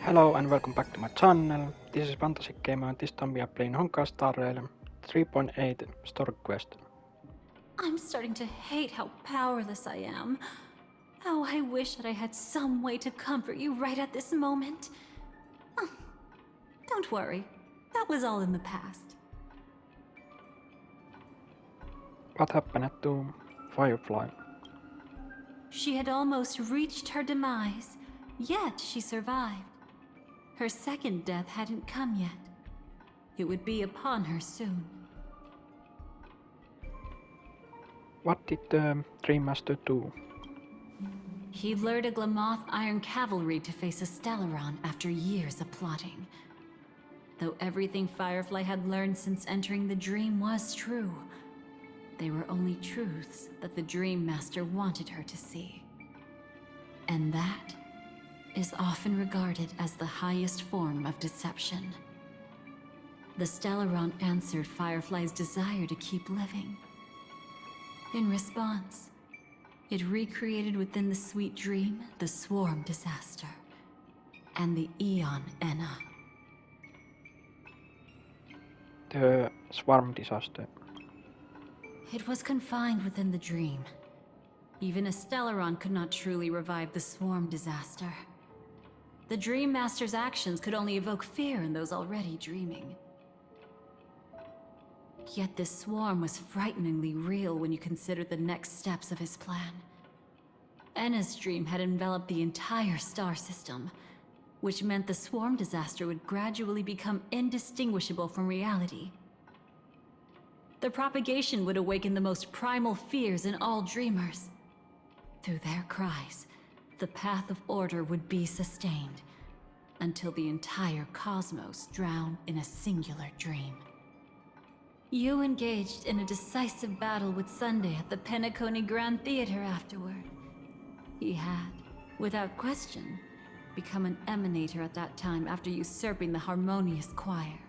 Hello and welcome back to my channel. This is Fantasy Gamer and this time we are playing Honkai Star Rail 3.8 Story Quest. I'm starting to hate how powerless I am. How I wish that I had some way to comfort you right at this moment. Oh, don't worry, that was all in the past. What happened to Firefly? She had almost reached her demise, yet she survived. Her second death hadn't come yet. It would be upon her soon. What did the Dream Master do? He lured a Glamoth Iron Cavalry to face a Stellaron after years of plotting. Though everything Firefly had learned since entering the dream was true, they were only truths that the Dream Master wanted her to see. And that is often regarded as the highest form of deception. The Stellaron answered Firefly's desire to keep living. In response, it recreated within the sweet dream the Swarm disaster and the Eon Enna. The Swarm disaster. It was confined within the dream. Even a Stellaron could not truly revive the Swarm disaster. The Dream Master's actions could only evoke fear in those already dreaming. Yet this swarm was frighteningly real when you consider the next steps of his plan. Enna's dream had enveloped the entire star system, which meant the swarm disaster would gradually become indistinguishable from reality. The propagation would awaken the most primal fears in all dreamers. Through their cries, the path of order would be sustained, until the entire cosmos drowned in a singular dream. You engaged in a decisive battle with Sunday at the Penacony Grand Theater afterward. He had, without question, become an emanator at that time after usurping the Harmonious Choir.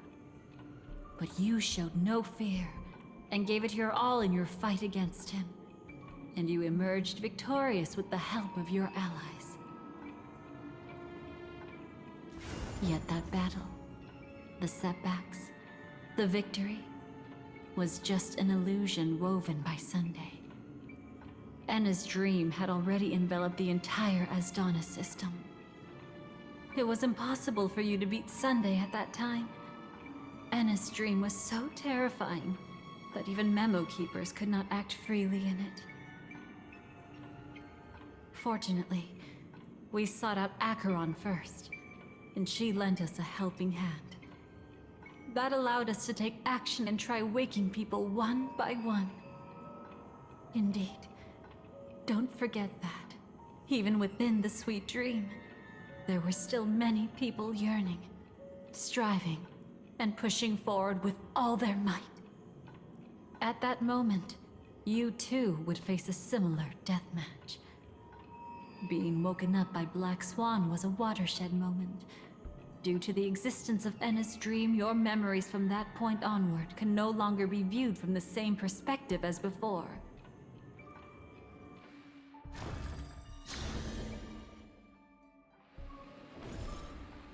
But you showed no fear, and gave it your all in your fight against him. And you emerged victorious with the help of your allies. Yet that battle, the setbacks, the victory, was just an illusion woven by Sunday. Enna's dream had already enveloped the entire Asdana system. It was impossible for you to beat Sunday at that time. Enna's dream was so terrifying that even memo keepers could not act freely in it. Fortunately, we sought out Acheron first, and she lent us a helping hand. That allowed us to take action and try waking people one by one. Indeed, don't forget that, even within the sweet dream, there were still many people yearning, striving, and pushing forward with all their might. At that moment, you too would face a similar deathmatch. Being woken up by Black Swan was a watershed moment. Due to the existence of Enna's dream, your memories from that point onward can no longer be viewed from the same perspective as before.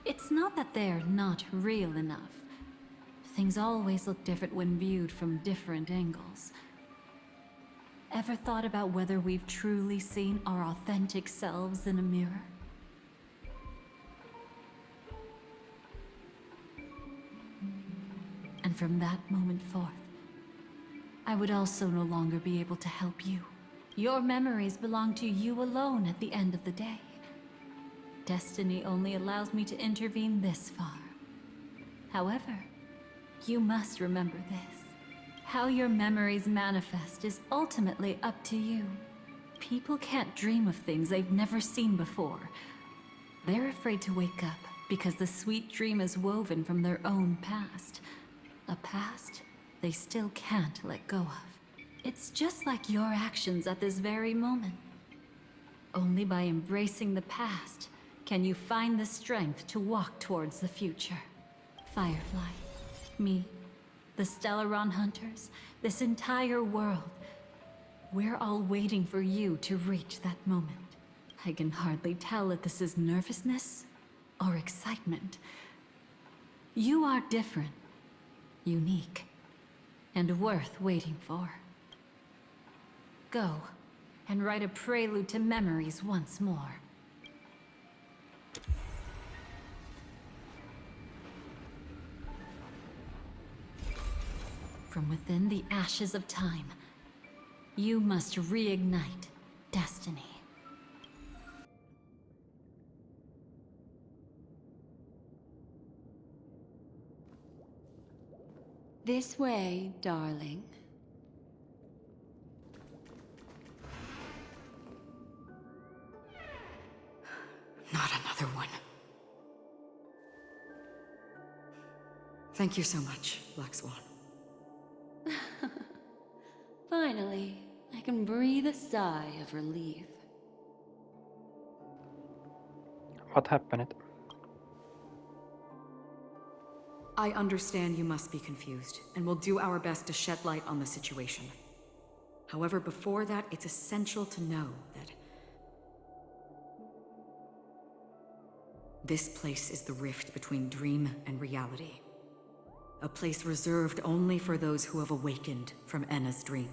It's not that they're not real enough. Things always look different when viewed from different angles. Ever thought about whether we've truly seen our authentic selves in a mirror? And from that moment forth, I would also no longer be able to help you. Your memories belong to you alone at the end of the day. Destiny only allows me to intervene this far. However, you must remember this. How your memories manifest is ultimately up to you. People can't dream of things they've never seen before. They're afraid to wake up because the sweet dream is woven from their own past. A past they still can't let go of. It's just like your actions at this very moment. Only by embracing the past can you find the strength to walk towards the future. Firefly, me, the Stellaron Hunters, this entire world, we're all waiting for you to reach that moment. I can hardly tell if this is nervousness or excitement. You are different, unique, and worth waiting for. Go, and write a prelude to memories once more. From within the ashes of time, you must reignite destiny. This way, darling. Not another one. Thank you so much, Black Swan. Finally, I can breathe a sigh of relief. What happened? I understand you must be confused, and we'll do our best to shed light on the situation. However, before that, it's essential to know that this place is the rift between dream and reality. A place reserved only for those who have awakened from Enna's dream.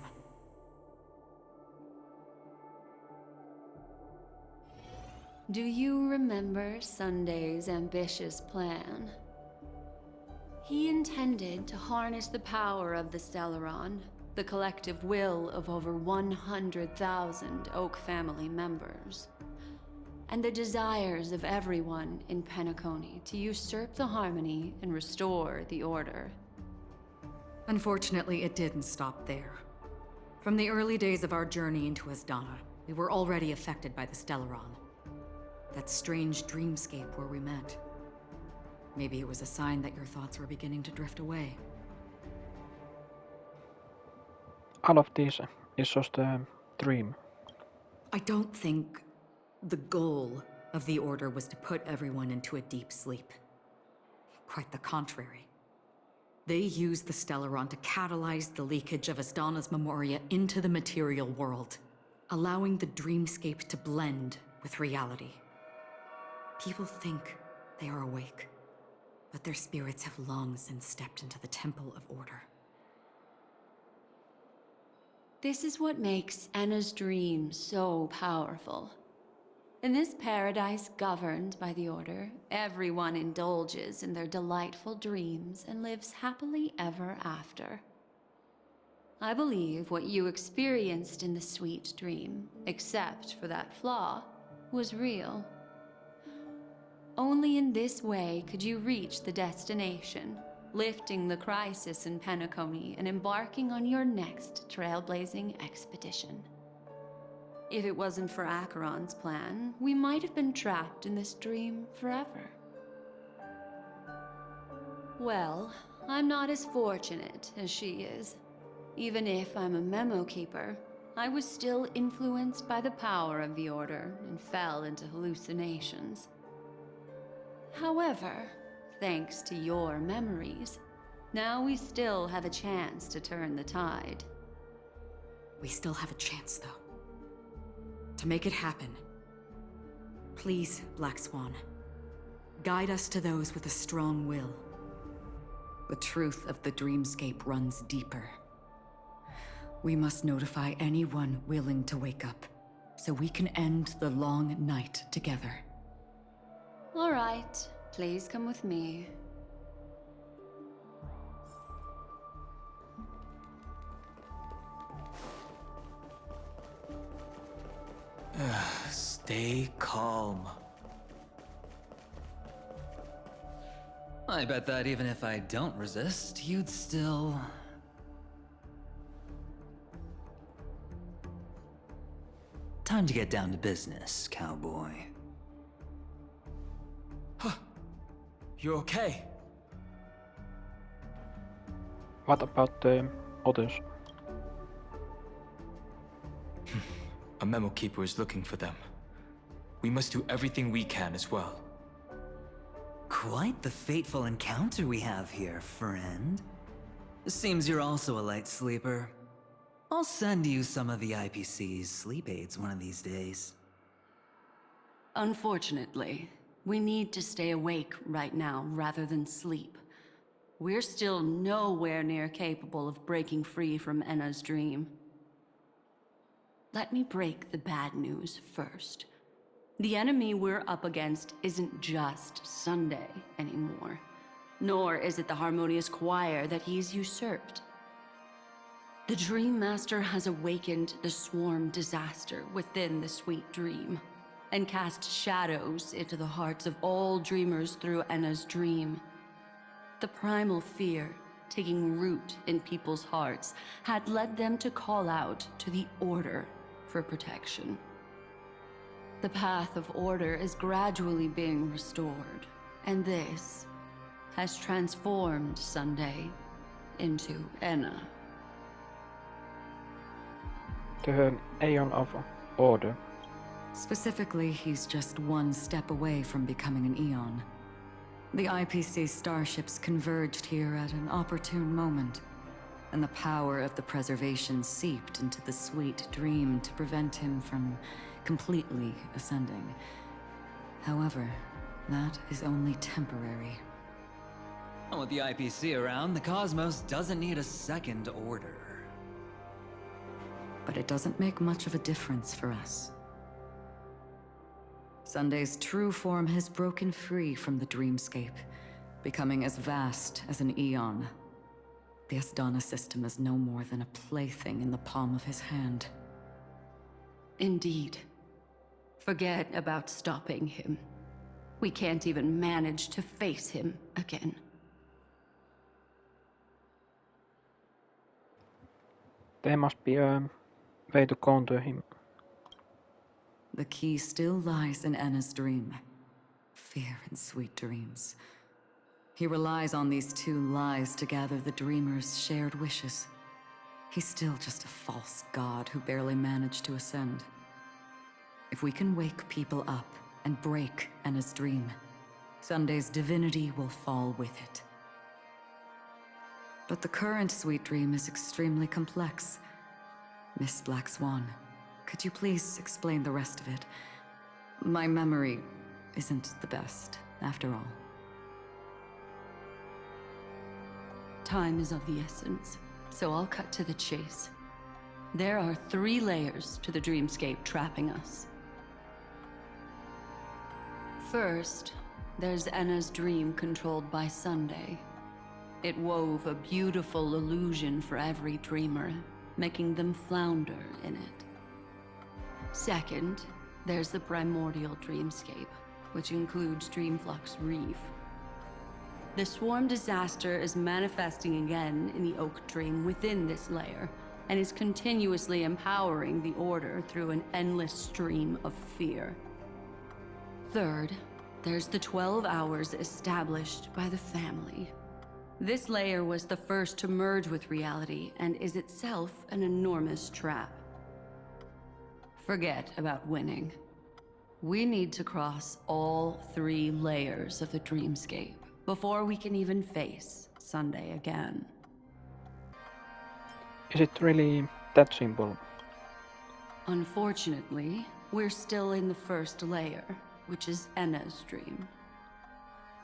Do you remember Sunday's ambitious plan? He intended to harness the power of the Stellaron, the collective will of over 100,000 Oak family members, and the desires of everyone in Penacony to usurp the harmony and restore the order. Unfortunately, it didn't stop there. From the early days of our journey into Asdana, we were already affected by the Stellaron. That strange dreamscape where we met. Maybe it was a sign that your thoughts were beginning to drift away. All of this is just a dream. I don't think the goal of the Order was to put everyone into a deep sleep. Quite the contrary. They used the Stellaron to catalyze the leakage of Asdana's memoria into the material world, allowing the dreamscape to blend with reality. People think they are awake, but their spirits have long since stepped into the Temple of Order. This is what makes Enna's dream so powerful. In this paradise governed by the Order, everyone indulges in their delightful dreams and lives happily ever after. I believe what you experienced in the sweet dream, except for that flaw, was real. Only in this way could you reach the destination, lifting the crisis in Penacony and embarking on your next trailblazing expedition. If it wasn't for Acheron's plan, we might have been trapped in this dream forever. Well, I'm not as fortunate as she is. Even if I'm a memo keeper, I was still influenced by the power of the Order and fell into hallucinations. However, thanks to your memories, now we still have a chance to turn the tide. We still have a chance, though. To make it happen, please, Black Swan, guide us to those with a strong will. The truth of the dreamscape runs deeper. We must notify anyone willing to wake up, so we can end the long night together. All right, please come with me. Stay calm. I bet that even if I don't resist, you'd still... Time to get down to business, cowboy. You okay? What about the others? A memo keeper is looking for them. We must do everything we can as well. Quite the fateful encounter we have here, friend. Seems you're also a light sleeper. I'll send you some of the IPC's sleep aids one of these days. Unfortunately, We need to stay awake right now rather than sleep. We're still nowhere near capable of breaking free from Enna's dream. Let me break the bad news first. The enemy we're up against isn't just Sunday anymore, nor is it the harmonious choir that he's usurped. The Dream Master has awakened the swarm disaster within the sweet dream, and cast shadows into the hearts of all dreamers through Enna's dream. The primal fear taking root in people's hearts had led them to call out to the Order for protection. The path of order is gradually being restored, and this has transformed Sunday into Enna. The Aeon of Order. Specifically, he's just one step away from becoming an Eon. The IPC starships converged here at an opportune moment, and the power of the preservation seeped into the sweet dream to prevent him from completely ascending. However, that is only temporary. With the IPC around, the cosmos doesn't need a second order. But it doesn't make much of a difference for us. Sunday's true form has broken free from the dreamscape, becoming as vast as an Eon. The Asdana system is no more than a plaything in the palm of his hand. Indeed. Forget about stopping him. We can't even manage to face him again. There must be a way to counter him. The key still lies in Enna's dream. Fear and sweet dreams. He relies on these two lies to gather the dreamers' shared wishes. He's still just a false god who barely managed to ascend. If we can wake people up and break Enna's dream, Sunday's divinity will fall with it. But the current sweet dream is extremely complex. Miss Black Swan, could you please explain the rest of it? My memory isn't the best, after all. Time is of the essence, so I'll cut to the chase. There are 3 layers to the dreamscape trapping us. First, there's Enna's dream controlled by Sunday. It wove a beautiful illusion for every dreamer, making them flounder in it. Second, there's the primordial dreamscape, which includes Dreamflux Reef. The swarm disaster is manifesting again in the Oak Dream within this layer, and is continuously empowering the Order through an endless stream of fear. Third, there's the 12 hours established by the family. This layer was the first to merge with reality and is itself an enormous trap. Forget about winning. We need to cross all 3 layers of the dreamscape before we can even face Sunday again. Is it really that simple? Unfortunately, we're still in the first layer, which is Enna's dream.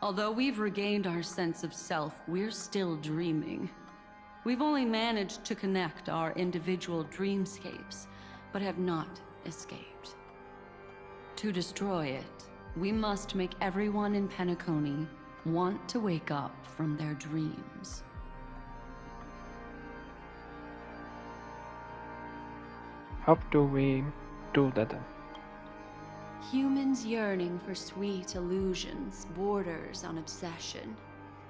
Although we've regained our sense of self, we're still dreaming. We've only managed to connect our individual dreamscapes, but have not escaped. To destroy it, we must make everyone in Penacony want to wake up from their dreams. How do we do that? Humans yearning for sweet illusions borders on obsession,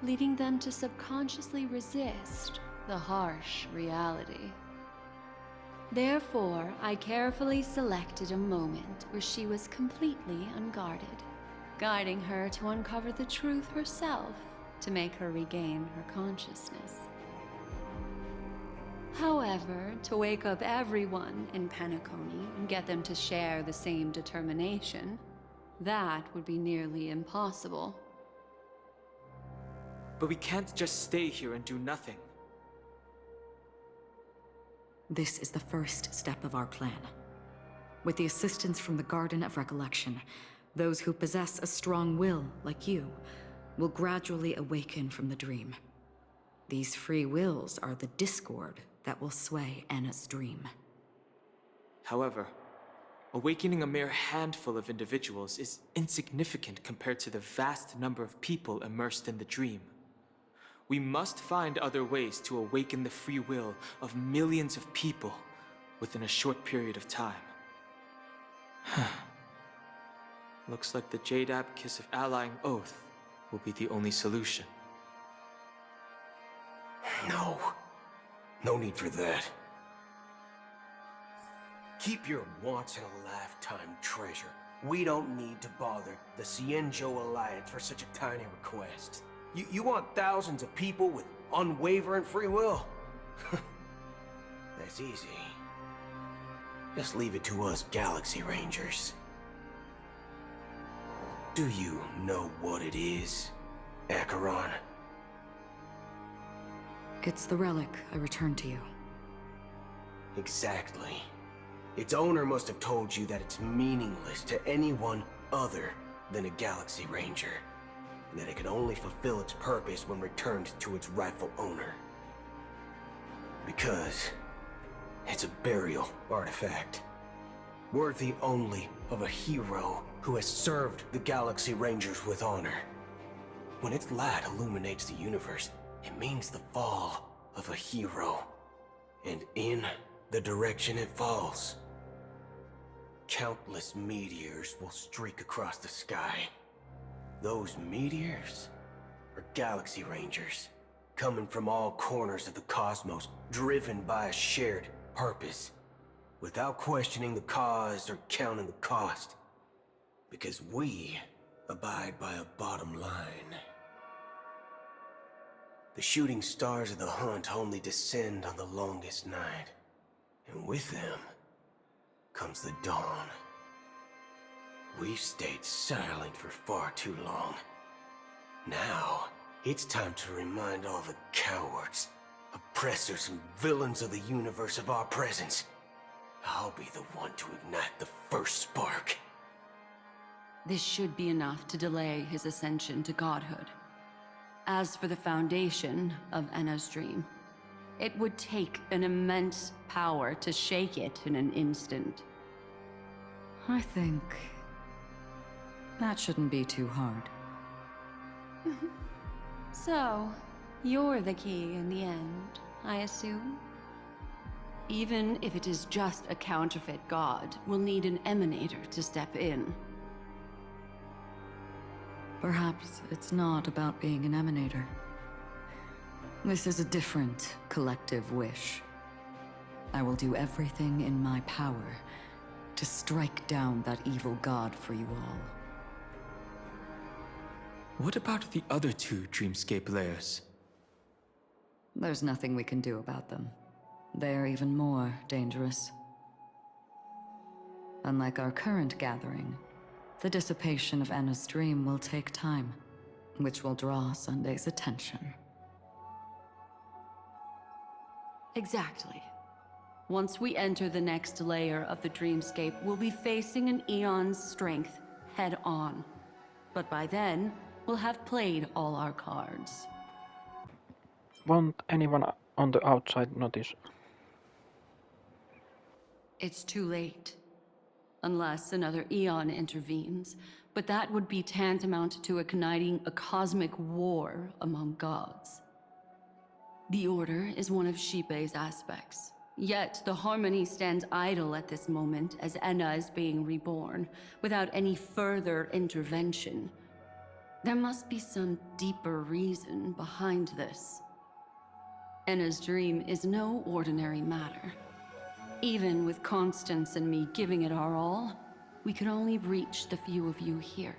leading them to subconsciously resist the harsh reality. Therefore, I carefully selected a moment where she was completely unguarded, guiding her to uncover the truth herself to make her regain her consciousness. However, to wake up everyone in Penacony and get them to share the same determination, that would be nearly impossible. But we can't just stay here and do nothing. This is the first step of our plan. With the assistance from the Garden of Recollection, those who possess a strong will, like you, will gradually awaken from the dream. These free wills are the discord that will sway Anna's dream. However, awakening a mere handful of individuals is insignificant compared to the vast number of people immersed in the dream. We must find other ways to awaken the free will of millions of people within a short period of time. Looks like the Jadab Kiss of Allying Oath will be the only solution. No. No need for that. Keep your once-in-a-lifetime treasure. We don't need to bother the Cienjo Alliance for such a tiny request. You want thousands of people with unwavering free will? That's easy. Just leave it to us Galaxy Rangers. Do you know what it is, Acheron? It's the relic I returned to you. Exactly. Its owner must have told you that it's meaningless to anyone other than a Galaxy Ranger, and that it can only fulfill its purpose when returned to its rightful owner. Because it's a burial artifact, worthy only of a hero who has served the Galaxy Rangers with honor. When its light illuminates the universe, it means the fall of a hero. And in the direction it falls, countless meteors will streak across the sky. Those meteors are Galaxy Rangers, coming from all corners of the cosmos, driven by a shared purpose, without questioning the cause or counting the cost. Because we abide by a bottom line. The shooting stars of the hunt only descend on the longest night, and with them comes the dawn. We've stayed silent for far too long. Now, it's time to remind all the cowards, oppressors, and villains of the universe of our presence. I'll be the one to ignite the first spark. This should be enough to delay his ascension to godhood. As for the foundation of Enna's dream, it would take an immense power to shake it in an instant. I think that shouldn't be too hard. So, you're the key in the end, I assume? Even if it is just a counterfeit god, we'll need an emanator to step in. Perhaps it's not about being an emanator. This is a different collective wish. I will do everything in my power to strike down that evil god for you all. What about the other two dreamscape layers? There's nothing we can do about them. They're even more dangerous. Unlike our current gathering, the dissipation of Anna's dream will take time, which will draw Sunday's attention. Exactly. Once we enter the next layer of the dreamscape, we'll be facing an eon's strength head on. But by then, we'll have played all our cards. Won't anyone on the outside notice? It's too late. Unless another eon intervenes. But that would be tantamount to igniting a cosmic war among gods. The Order is one of Xipe's aspects. Yet the Harmony stands idle at this moment as Enna is being reborn, without any further intervention. There must be some deeper reason behind this. Enna's dream is no ordinary matter. Even with Constance and me giving it our all, we could only reach the few of you here.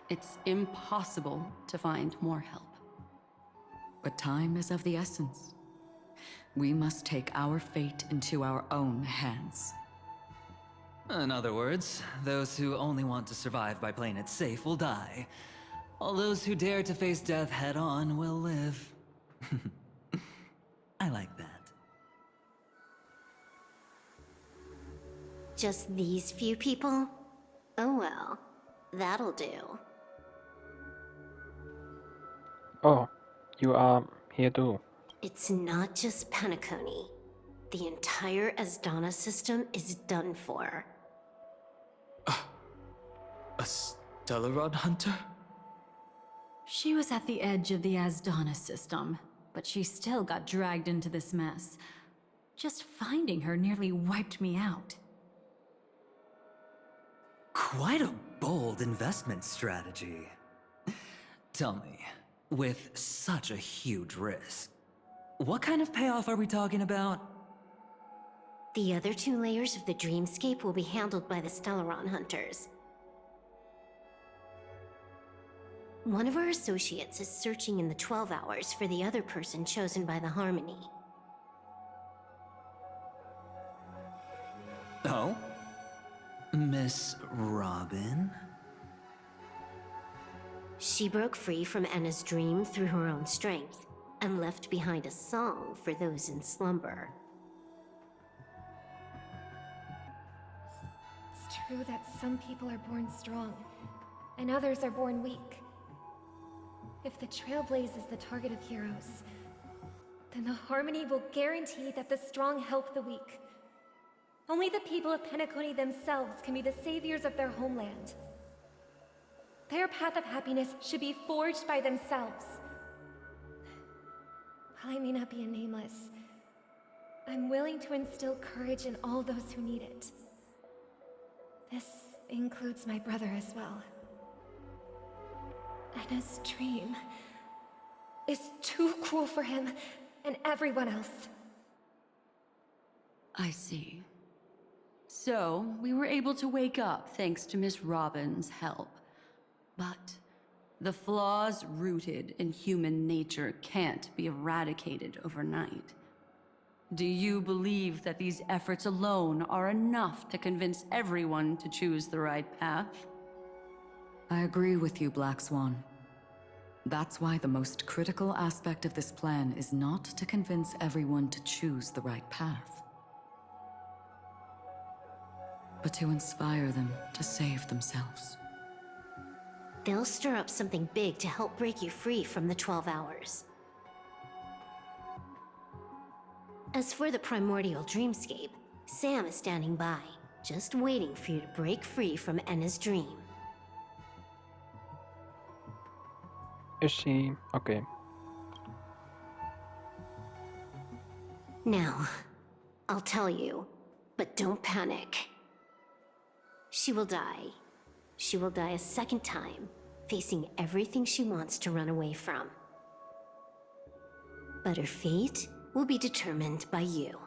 It's impossible to find more help. But time is of the essence. We must take our fate into our own hands. In other words, those who only want to survive by playing it safe will die. All those who dare to face death head-on will live. I like that. Just these few people? Oh well. That'll do. Oh, you are here too. It's not just Penacony. The entire Asdana system is done for. A Stellaron hunter? She was at the edge of the Asdana system, but she still got dragged into this mess. Just finding her nearly wiped me out. Quite a bold investment strategy. Tell me, with such a huge risk, what kind of payoff are we talking about? The other 2 layers of the dreamscape will be handled by the Stellaron hunters. One of our associates is searching in the 12 hours for the other person chosen by the Harmony. Oh? Miss Robin? She broke free from Enna's dream through her own strength, and left behind a song for those in slumber. It's true that some people are born strong, and others are born weak. If the Trailblaze is the target of heroes, then the Harmony will guarantee that the strong help the weak. Only the people of Penacony themselves can be the saviors of their homeland. Their path of happiness should be forged by themselves. While I may not be a nameless, I'm willing to instill courage in all those who need it. This includes my brother as well. Anna's dream is too cruel for him and everyone else. I see. So, we were able to wake up thanks to Miss Robin's help. But the flaws rooted in human nature can't be eradicated overnight. Do you believe that these efforts alone are enough to convince everyone to choose the right path? I agree with you, Black Swan. That's why the most critical aspect of this plan is not to convince everyone to choose the right path, but to inspire them to save themselves. They'll stir up something big to help break you free from the 12 hours. As for the primordial dreamscape, Sam is standing by, just waiting for you to break free from Enna's dream. Is she okay? Now, I'll tell you, but don't panic. She will die. She will die a second time, facing everything she wants to run away from. But her fate will be determined by you.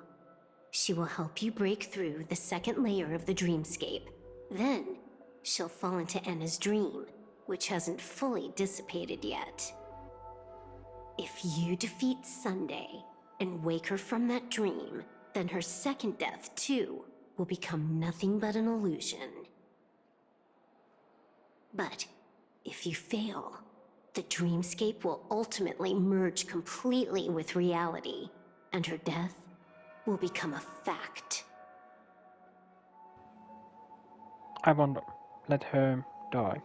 She will help you break through the second layer of the dreamscape. Then, she'll fall into Enna's dream, which hasn't fully dissipated yet. If you defeat Sunday and wake her from that dream, then her second death, too, will become nothing but an illusion. But if you fail, the dreamscape will ultimately merge completely with reality, and her death will become a fact. I won't let her die.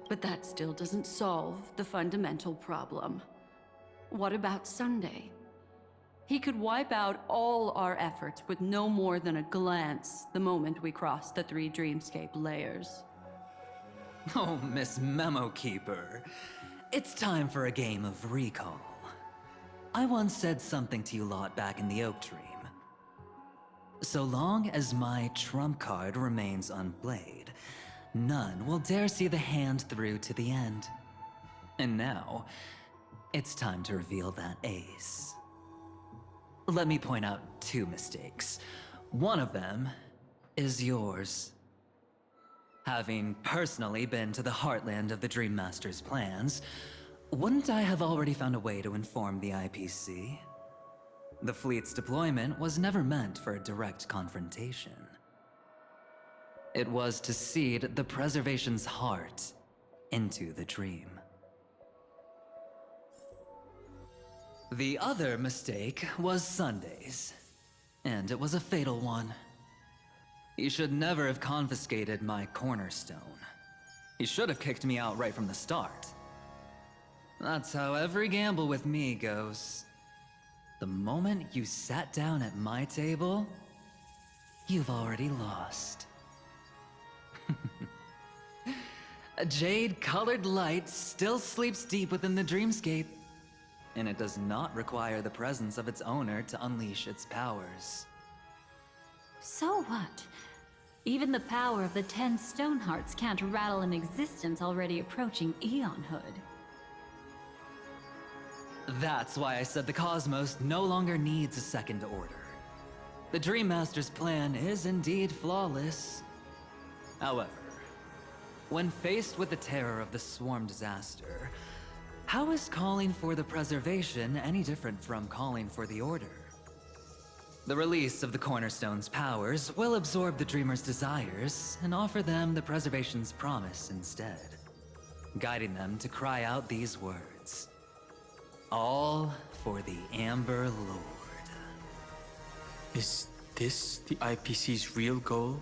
But that still doesn't solve the fundamental problem. What about Sunday? He could wipe out all our efforts with no more than a glance the moment we cross the 3 dreamscape layers. Oh, Miss Memo Keeper. It's time for a game of recall. I once said something to you lot back in the Oak Dream. So long as my trump card remains unplayed, none will dare see the hand through to the end. And now, it's time to reveal that ace. Let me point out 2 mistakes. One of them is yours. Having personally been to the heartland of the Dream Master's plans, wouldn't I have already found a way to inform the IPC? The fleet's deployment was never meant for a direct confrontation. It was to seed the preservation's heart into the dream. The other mistake was Sunday's, and it was a fatal one. You should never have confiscated my cornerstone. He should have kicked me out right from the start. That's how every gamble with me goes. The moment you sat down at my table, you've already lost. A jade-colored light still sleeps deep within the dreamscape, and it does not require the presence of its owner to unleash its powers. So what? Even the power of the 10 stone hearts can't rattle an existence already approaching eonhood. That's why I said the cosmos no longer needs a second order. The Dream Master's plan is indeed flawless. However, when faced with the terror of the swarm disaster, how is calling for the preservation any different from calling for the order? The release of the Cornerstone's powers will absorb the Dreamer's desires and offer them the preservation's promise instead, guiding them to cry out these words. All for the Amber Lord. Is this the IPC's real goal?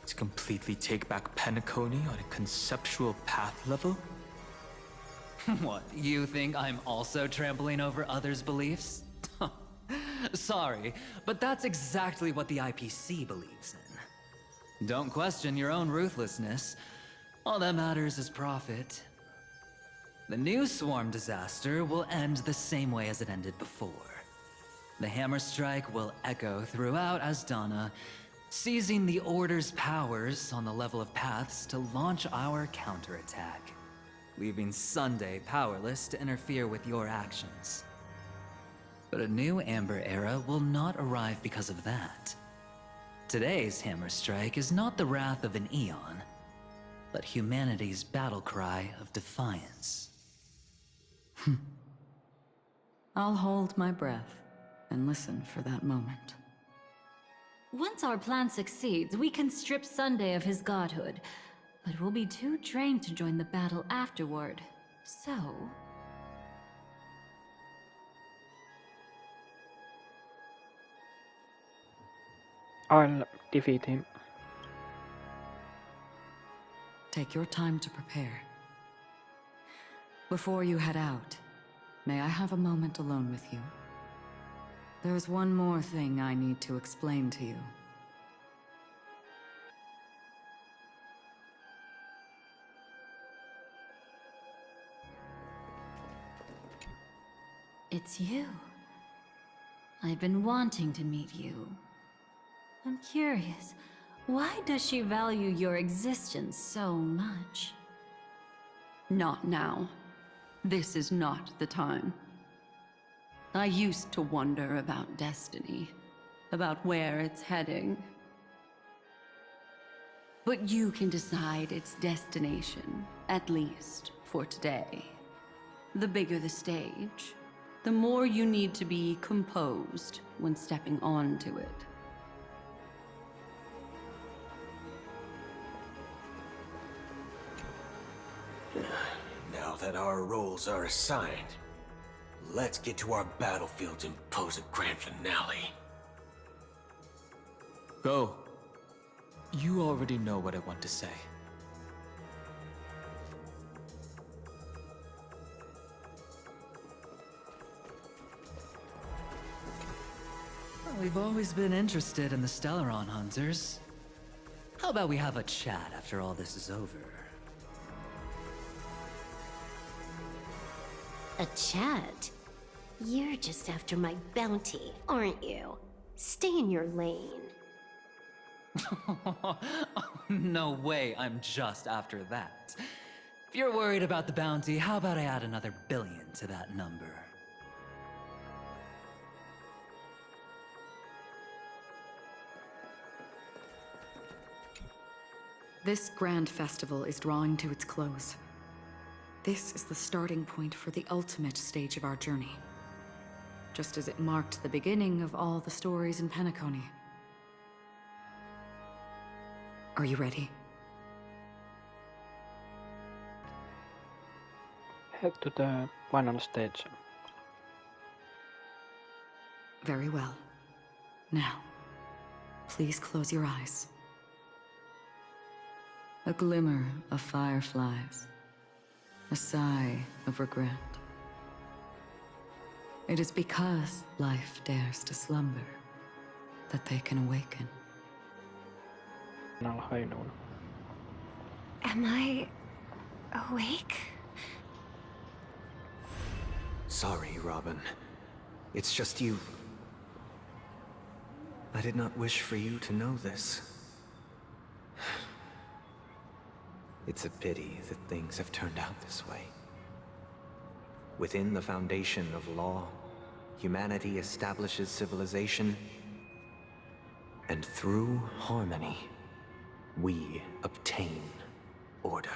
To completely take back Penacony on a conceptual path level? What, you think I'm also trampling over others' beliefs? Sorry, but that's exactly what the IPC believes in. Don't question your own ruthlessness. All that matters is profit. The new swarm disaster will end the same way as it ended before. The hammer strike will echo throughout Asdana, seizing the Order's powers on the level of paths to launch our counterattack, leaving Sunday powerless to interfere with your actions. But a new Amber Era will not arrive because of that. Today's hammer strike is not the wrath of an eon, but humanity's battle cry of defiance. I'll hold my breath and listen for that moment. Once our plan succeeds, we can strip Sunday of his godhood, but we'll be too drained to join the battle afterward. So... I'll defeat him. Take your time to prepare. Before you head out, may I have a moment alone with you? There's one more thing I need to explain to you. It's you. I've been wanting to meet you. I'm curious, why does she value your existence so much? Not now. This is not the time. I used to wonder about destiny, about where it's heading. But you can decide its destination, at least for today. The bigger the stage, the more you need to be composed when stepping onto it. Now that our roles are assigned, let's get to our battlefields and pose a grand finale. Go. You already know what I want to say. We've always been interested in the Stellaron Hunters. How about we have a chat after all this is over? A chat? You're just after my bounty, aren't you? Stay in your lane. No way, I'm just after that. If you're worried about the bounty, how about I add another billion to that number? This grand festival is drawing to its close. This is the starting point for the ultimate stage of our journey. Just as it marked the beginning of all the stories in Penacony. Are you ready? Head to the final stage. Very well. Now, please close your eyes. A glimmer of fireflies. A sigh of regret. It is because life dares to slumber that they can awaken. Hainuun. Am I awake? Sorry, Robin. It's just you. I did not wish for you to know this. It's a pity that things have turned out this way. Within the foundation of law, humanity establishes civilization, and through harmony, we obtain order.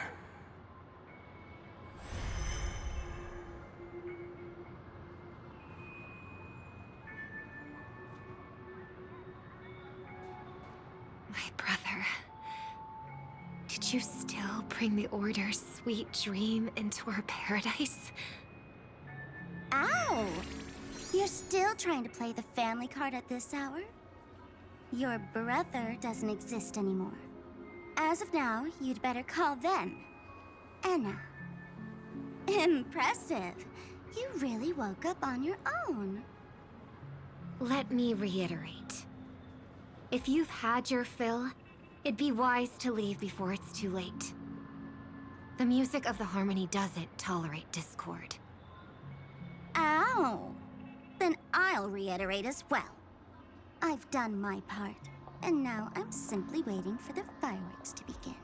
My brother. Did you still bring the Order's sweet dream into our paradise? Ow! You're still trying to play the family card at this hour? Your brother doesn't exist anymore. As of now, you'd better call them Anna. Impressive. You really woke up on your own. Let me reiterate. If you've had your fill, it'd be wise to leave before it's too late. The music of the Harmony doesn't tolerate discord. Ow! Then I'll reiterate as well. I've done my part, and now I'm simply waiting for the fireworks to begin.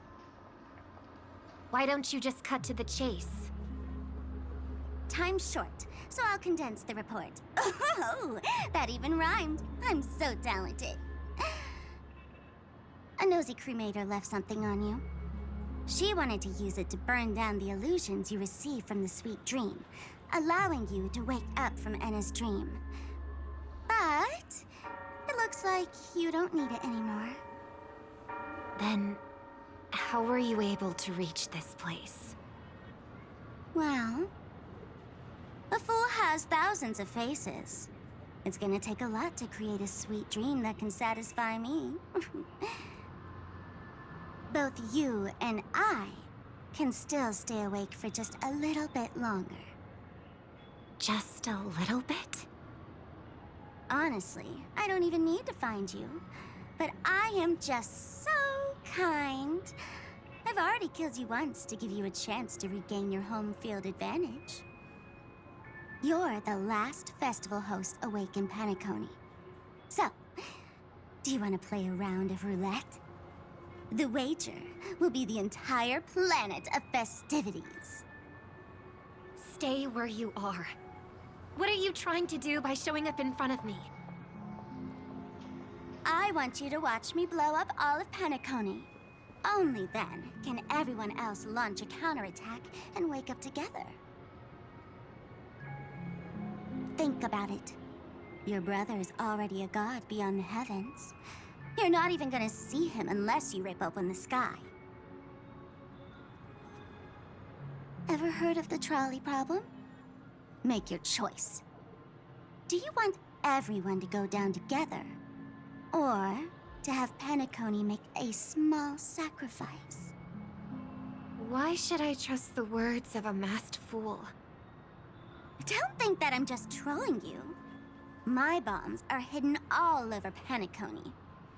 Why don't you just cut to the chase? Time's short, so I'll condense the report. Oh, that even rhymed. I'm so talented. A nosy cremator left something on you. She wanted to use it to burn down the illusions you received from the sweet dream, allowing you to wake up from Enna's dream. But it looks like you don't need it anymore. Then, how were you able to reach this place? Well, a fool has thousands of faces. It's gonna take a lot to create a sweet dream that can satisfy me. Both you and I can still stay awake for just a little bit longer. Just a little bit? Honestly, I don't even need to find you. But I am just so kind. I've already killed you once to give you a chance to regain your home field advantage. You're the last festival host awake in Penacony. So, do you want to play a round of roulette? The wager will be the entire planet of festivities. Stay where you are. What are you trying to do by showing up in front of me? I want you to watch me blow up all of Penacony. Only then can everyone else launch a counterattack and wake up together. Think about it. Your brother is already a god beyond the heavens. You're not even gonna see him unless you rip open the sky. Ever heard of the trolley problem? Make your choice. Do you want everyone to go down together? Or to have Penacony make a small sacrifice? Why should I trust the words of a masked fool? Don't think that I'm just trolling you. My bombs are hidden all over Penacony.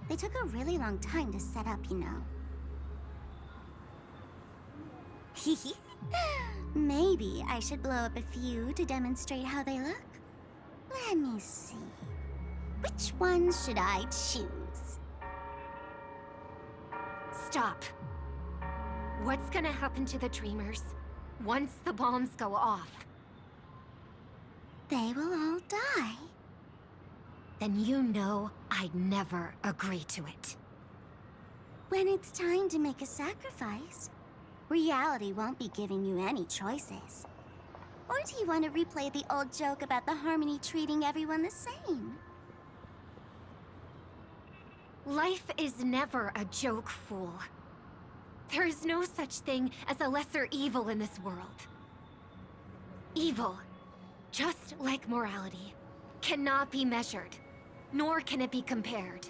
They took a really long time to set up, you know. Maybe I should blow up a few to demonstrate how they look. Let me see. Which one should I choose? Stop. What's gonna happen to the Dreamers once the bombs go off? They will all die. Then you know I'd never agree to it. When it's time to make a sacrifice, reality won't be giving you any choices. Or do you want to replay the old joke about the Harmony treating everyone the same? Life is never a joke, fool. There is no such thing as a lesser evil in this world. Evil, just like morality, cannot be measured, nor can it be compared.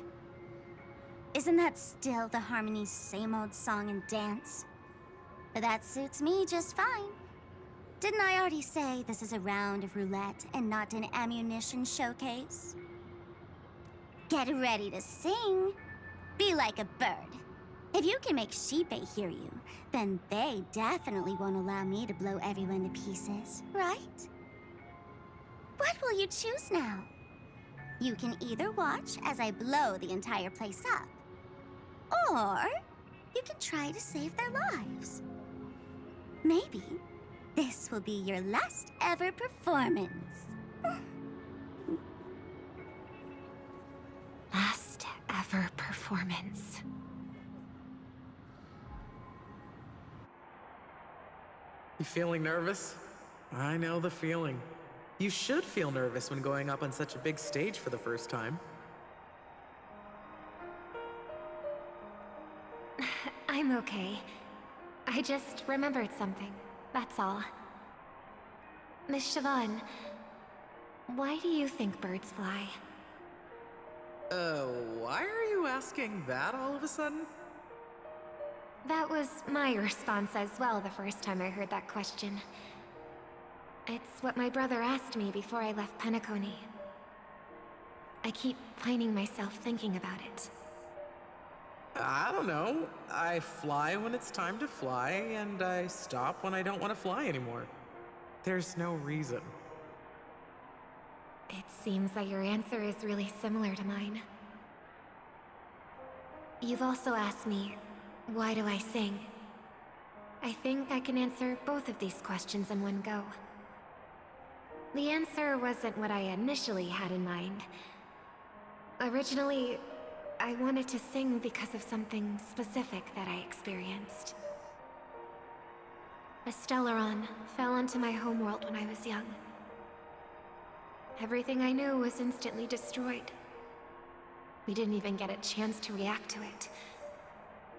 Isn't that still the Harmony's same old song and dance? But that suits me just fine. Didn't I already say this is a round of roulette and not an ammunition showcase? Get ready to sing. Be like a bird. If you can make Sheepei hear you, then they definitely won't allow me to blow everyone to pieces, right? What will you choose now? You can either watch as I blow the entire place up, or you can try to save their lives. Maybe this will be your last ever performance. Last ever performance. You feeling nervous? I know the feeling. You should feel nervous when going up on such a big stage for the first time. I'm okay. I just remembered something, that's all. Miss Siobhan, why do you think birds fly? Why are you asking that all of a sudden? That was my response as well the first time I heard that question. It's what my brother asked me before I left Penacony. I keep finding myself thinking about it. I don't know. I fly when it's time to fly, and I stop when I don't want to fly anymore. There's no reason. It seems that your answer is really similar to mine. You've also asked me, why do I sing? I think I can answer both of these questions in one go. The answer wasn't what I initially had in mind. Originally, I wanted to sing because of something specific that I experienced. A Stellaron fell onto my homeworld when I was young. Everything I knew was instantly destroyed. We didn't even get a chance to react to it.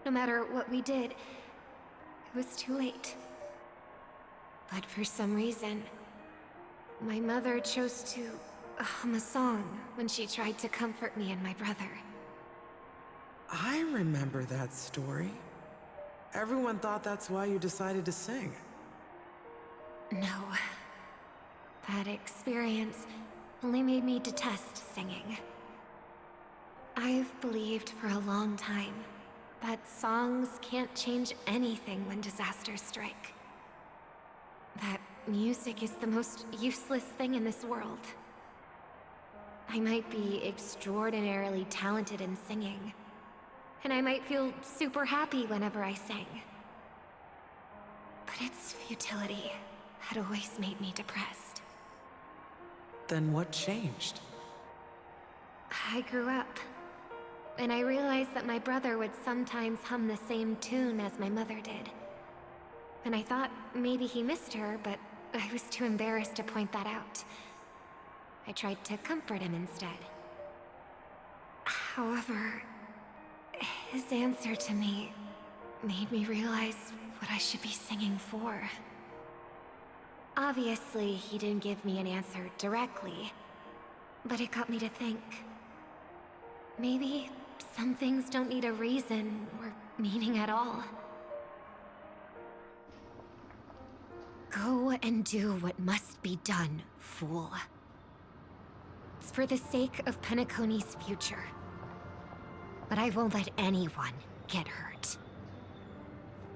No matter what we did, it was too late. But for some reason, my mother chose to hum a song when she tried to comfort me and my brother. I remember that story. Everyone thought that's why you decided to sing. No. That experience only made me detest singing. I've believed for a long time that songs can't change anything when disasters strike. That music is the most useless thing in this world. I might be extraordinarily talented in singing, and I might feel super happy whenever I sang. But its futility had always made me depressed. Then what changed? I grew up, and I realized that my brother would sometimes hum the same tune as my mother did. And I thought maybe he missed her, but I was too embarrassed to point that out. I tried to comfort him instead. However, his answer to me made me realize what I should be singing for. Obviously, he didn't give me an answer directly, but it got me to think. Maybe some things don't need a reason or meaning at all. Go and do what must be done, fool. It's for the sake of Penacony's future. But I won't let anyone get hurt.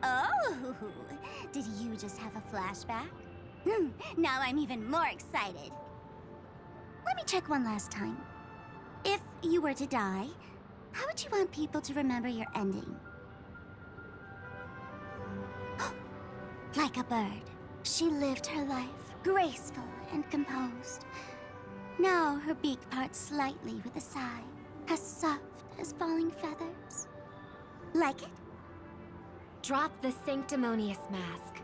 Oh, did you just have a flashback? Now I'm even more excited. Let me check one last time. If you were to die, how would you want people to remember your ending? Like a bird, she lived her life, graceful and composed. Now her beak parts slightly with a sigh, as soft as falling feathers. Like it? Drop the sanctimonious mask.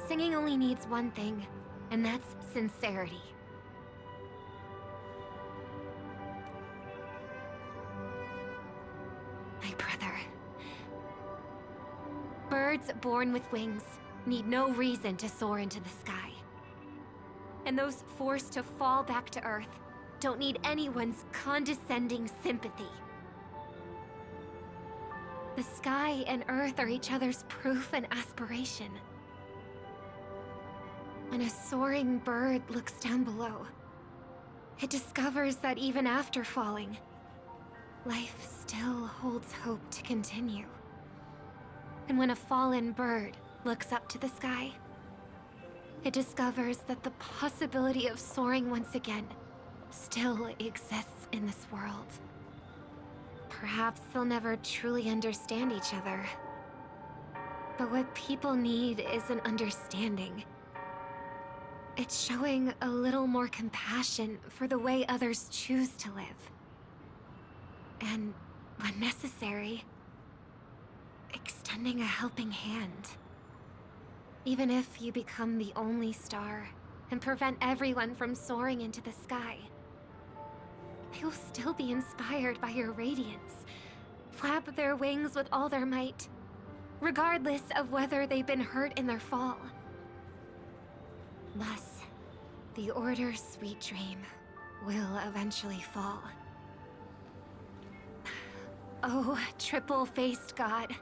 Singing only needs one thing, and that's sincerity. My brother. Birds born with wings need no reason to soar into the sky. And those forced to fall back to Earth don't need anyone's condescending sympathy. The sky and earth are each other's proof and aspiration. When a soaring bird looks down below, it discovers that even after falling, life still holds hope to continue. And when a fallen bird looks up to the sky, it discovers that the possibility of soaring once again still exists in this world. Perhaps they'll never truly understand each other. But what people need is an understanding. It's showing a little more compassion for the way others choose to live. And, when necessary, extending a helping hand. Even if you become the only star and prevent everyone from soaring into the sky, they will still be inspired by your radiance, flap their wings with all their might, regardless of whether they've been hurt in their fall. Thus, the Order's sweet dream will eventually fall. Oh, triple-faced God.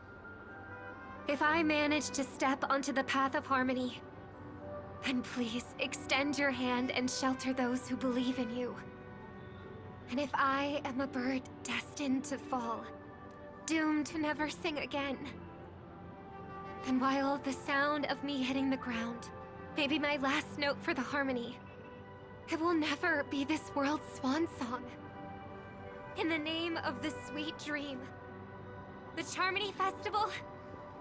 If I manage to step onto the path of harmony, then please extend your hand and shelter those who believe in you. And if I am a bird destined to fall, doomed to never sing again, then while the sound of me hitting the ground may be my last note for the harmony, it will never be this world's swan song. In the name of the sweet dream, the Charmony Festival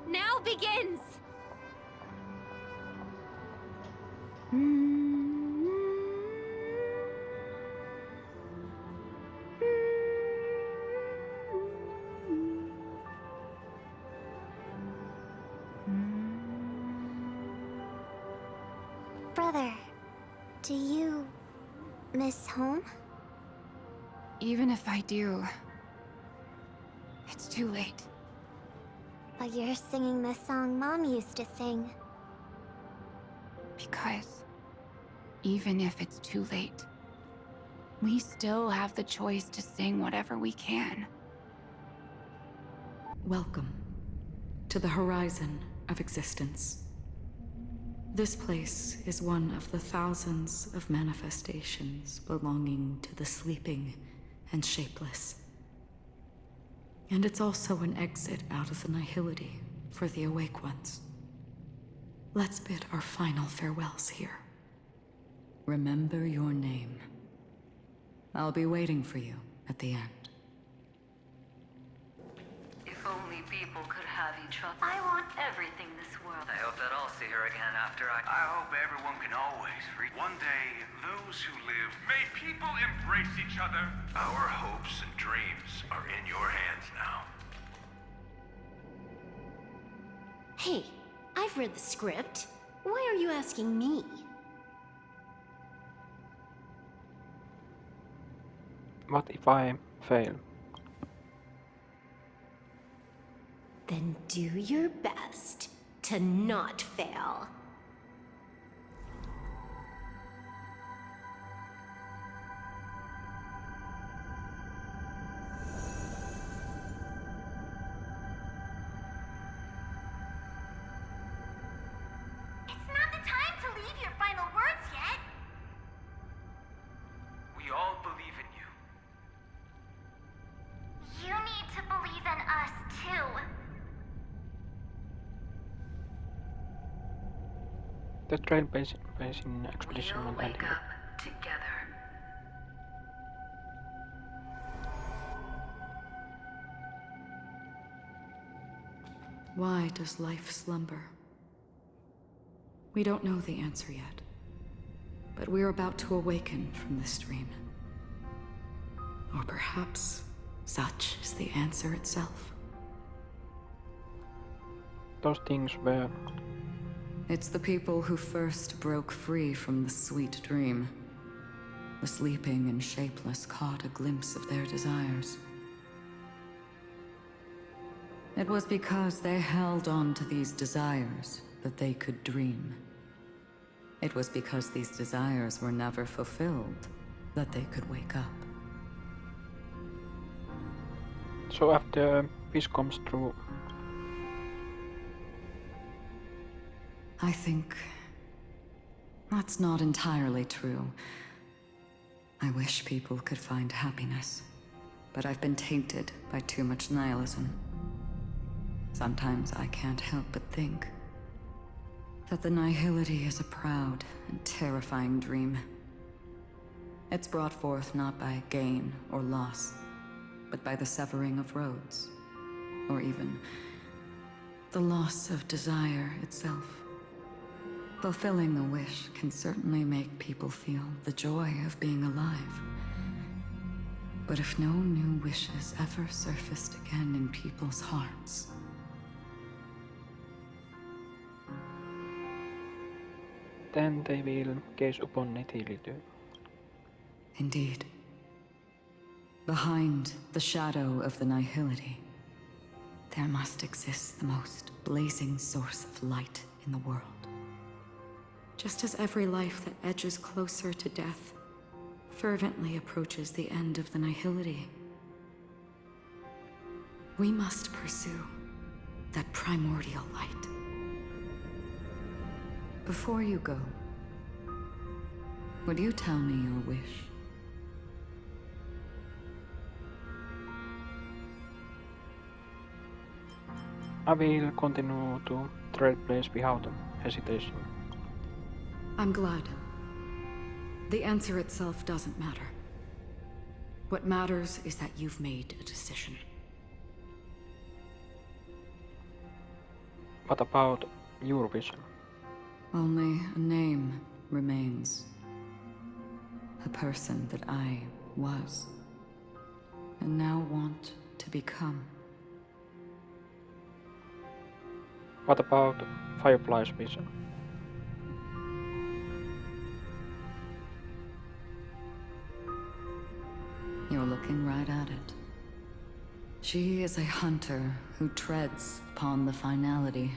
now begins! Brother, do you miss home? Even if I do, it's too late. But you're singing the song Mom used to sing. Because even if it's too late, we still have the choice to sing whatever we can. Welcome to the horizon of existence. This place is one of the thousands of manifestations belonging to the sleeping and shapeless. And it's also an exit out of the nihility for the awake ones. Let's bid our final farewells here. Remember your name. I'll be waiting for you at the end. If only people could have each other. I want everything this world. I hope that I'll see her again after I hope everyone can always reach. One day, those who live, may people embrace each other. Our hopes and dreams are in your hands now. Hey, I've read the script. Why are you asking me? What if I fail? Then do your best to not fail. It's not the time to leave your final words yet. We all believe in you. You need to believe in us, too. The Trailblaze expedition We'll will end wake here. up together. Why does life slumber? We don't know the answer yet, but we're about to awaken from this dream. Or perhaps such is the answer itself. Those things were... It's the people who first broke free from the sweet dream. The sleeping and shapeless caught a glimpse of their desires. It was because they held on to these desires that they could dream. It was because these desires were never fulfilled that they could wake up. So after this comes through, I think that's not entirely true. I wish people could find happiness, but I've been tainted by too much nihilism. Sometimes I can't help but think that the nihility is a proud and terrifying dream. It's brought forth not by gain or loss, but by the severing of roads, or even the loss of desire itself. Fulfilling the wish can certainly make people feel the joy of being alive. But if no new wishes ever surfaced again in people's hearts, then they will gaze upon nihility. indeed, behind the shadow of the nihility, there must exist the most blazing source of light in the world. Just as every life that edges closer to death fervently approaches the end of the nihility, we must pursue that primordial light. Before you go, would you tell me your wish? I will continue to Trailblaze without hesitation. I'm glad. The answer itself doesn't matter. What matters is that you've made a decision. What about your vision? Only a name remains. A person that I was, and now want to become. What about Firefly's vision? You're looking right at it. She is a hunter who treads upon the finality,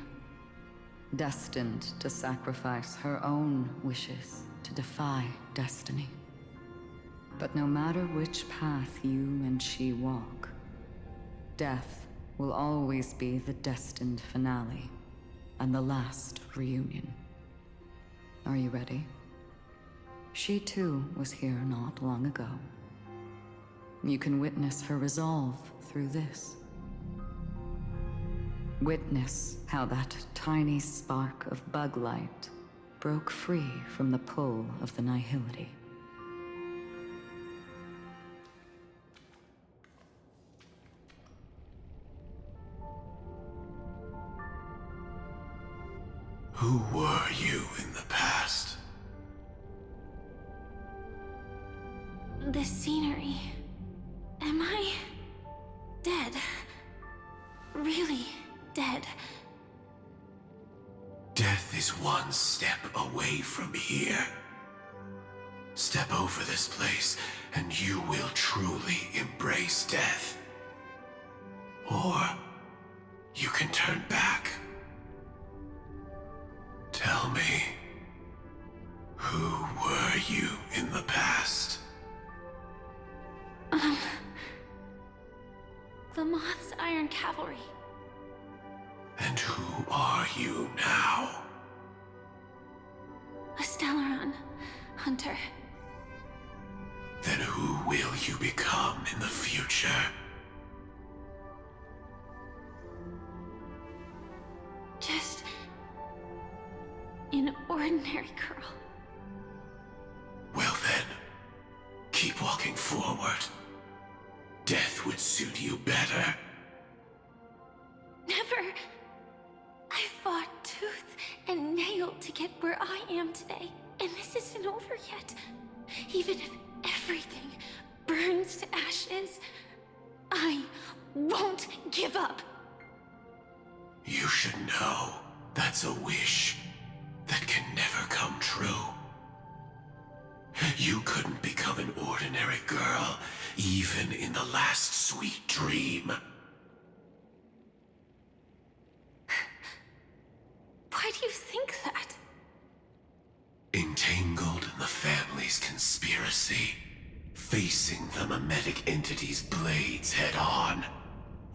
destined to sacrifice her own wishes to defy destiny. But no matter which path you and she walk, death will always be the destined finale and the last reunion. Are you ready? She too was here not long ago. You can witness her resolve through this. Witness how that tiny spark of bug light broke free from the pull of the nihility. Who were you in the past? This scenery. Am I dead? Really dead? Death is one step away from here. Step over this place, and you will truly embrace death. Or you can turn back. Tell me, who were you in the past? The Moth's Iron Cavalry. And who are you now? A Stellaron hunter. Then who will you become in the future? Just an ordinary girl. Well then, keep walking forward. Death would suit you better. Never. I fought tooth and nail to get where I am today, and this isn't over yet. Even if everything burns to ashes, I won't give up. You should know that's a wish that can never come true. You couldn't become an ordinary girl, even in the last sweet dream. Why do you think that? Entangled in the family's conspiracy, facing the mimetic entity's blades head on.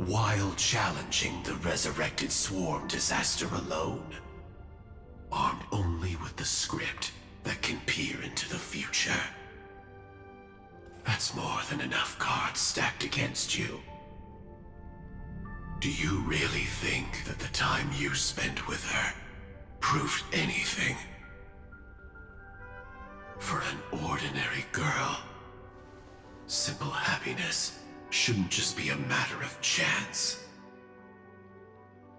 while challenging the resurrected swarm disaster alone. Armed only with the script that can peer into the future. That's more than enough cards stacked against you. Do you really think that the time you spent with her proved anything? For an ordinary girl, simple happiness shouldn't just be a matter of chance.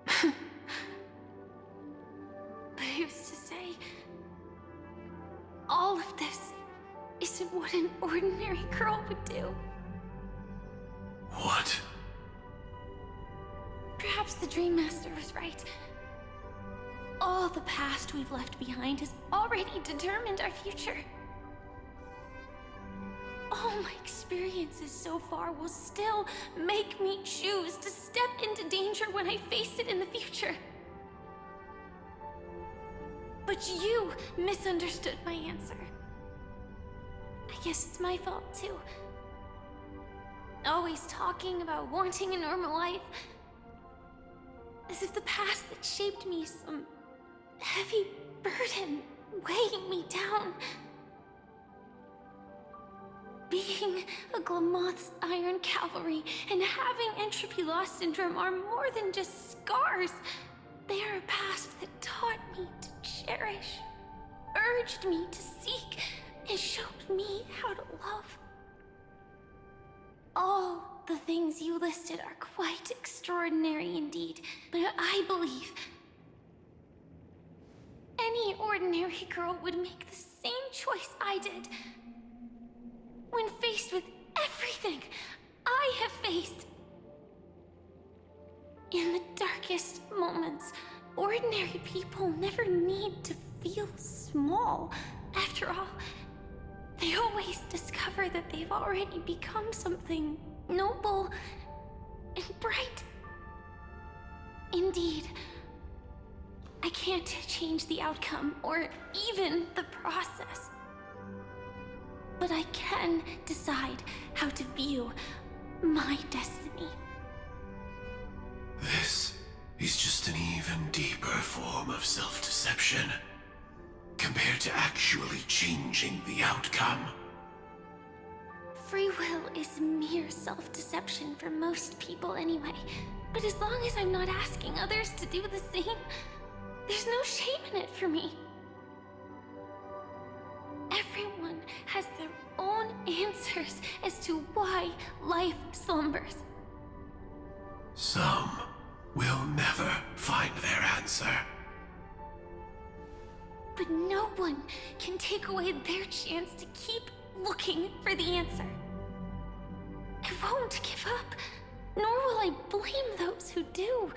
But who's to say all of this isn't what an ordinary girl would do? What? Perhaps the Dream Master was right. All the past we've left behind has already determined our future. All my experiences so far will still make me choose to step into danger when I face it in the future. But you misunderstood my answer. I guess it's my fault too. Always talking about wanting a normal life. As if the past that shaped me is some heavy burden weighing me down. Being a Glamoth's Iron Cavalry and having entropy loss syndrome are more than just scars. They are a past that taught me to cherish, urged me to seek, and showed me how to love. All the things you listed are quite extraordinary indeed, but I believe any ordinary girl would make the same choice I did. When faced with everything I have faced. In the darkest moments, ordinary people never need to feel small. After all, they always discover that they've already become something noble and bright. Indeed, I can't change the outcome or even the process. But I can decide how to view my destiny. This is just an even deeper form of self-deception, compared to actually changing the outcome. Free will is mere self-deception for most people anyway. But as long as I'm not asking others to do the same, there's no shame in it for me. Everyone has their own answers as to why life slumbers. Some will never find their answer. But no one can take away their chance to keep looking for the answer. I won't give up, nor will I blame those who do.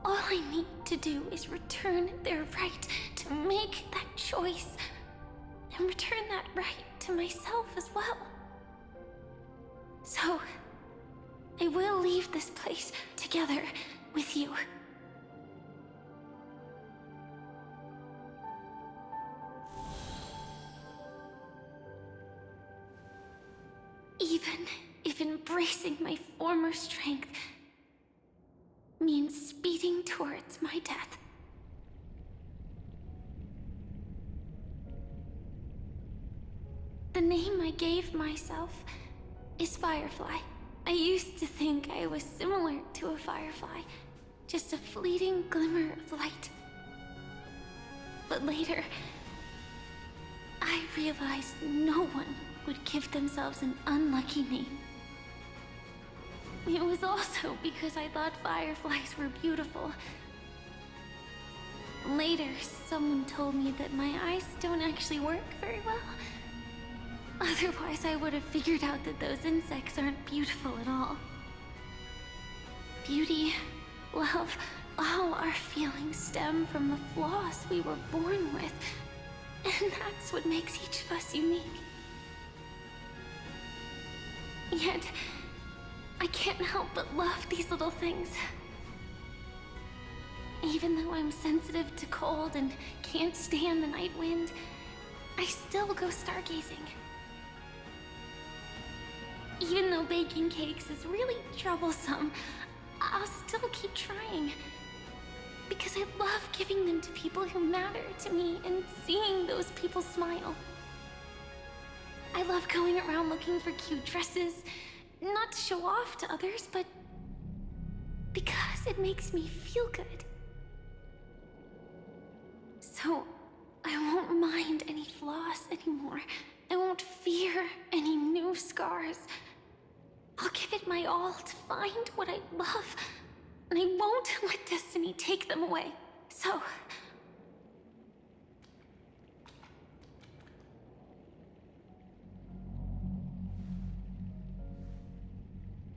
All I need to do is return their right to make that choice, and return that right to myself as well. So, I will leave this place together with you. Even if embracing my former strength means speeding towards my death. The name I gave myself is Firefly. I used to think I was similar to a firefly, just a fleeting glimmer of light. But later, I realized no one would give themselves an unlucky name. It was also because I thought fireflies were beautiful. Later, someone told me that my eyes don't actually work very well. Otherwise, I would have figured out that those insects aren't beautiful at all. Beauty, love, all our feelings stem from the flaws we were born with. And that's what makes each of us unique. Yet, I can't help but love these little things. Even though I'm sensitive to cold and can't stand the night wind, I still go stargazing. Even though baking cakes is really troublesome, I'll still keep trying. Because I love giving them to people who matter to me and seeing those people smile. I love going around looking for cute dresses, not to show off to others, but because it makes me feel good. So, I won't mind any flaws anymore. I won't fear any new scars. I'll give it my all to find what I love, and I won't let destiny take them away. So...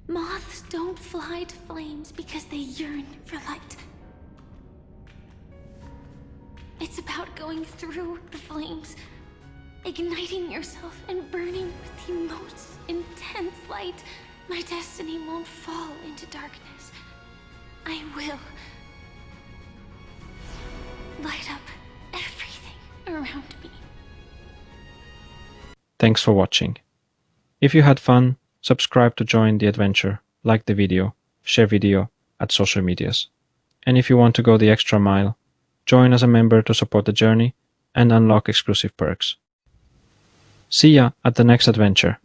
Moths don't fly to flames because they yearn for light. It's about going through the flames, igniting yourself and burning with the most intense light. My destiny won't fall into darkness. I will light up everything around me. Thanks for watching. If you had fun, subscribe to join the adventure, like the video, share video at social medias. And if you want to go the extra mile, join as a member to support the journey and unlock exclusive perks. See ya at the next adventure.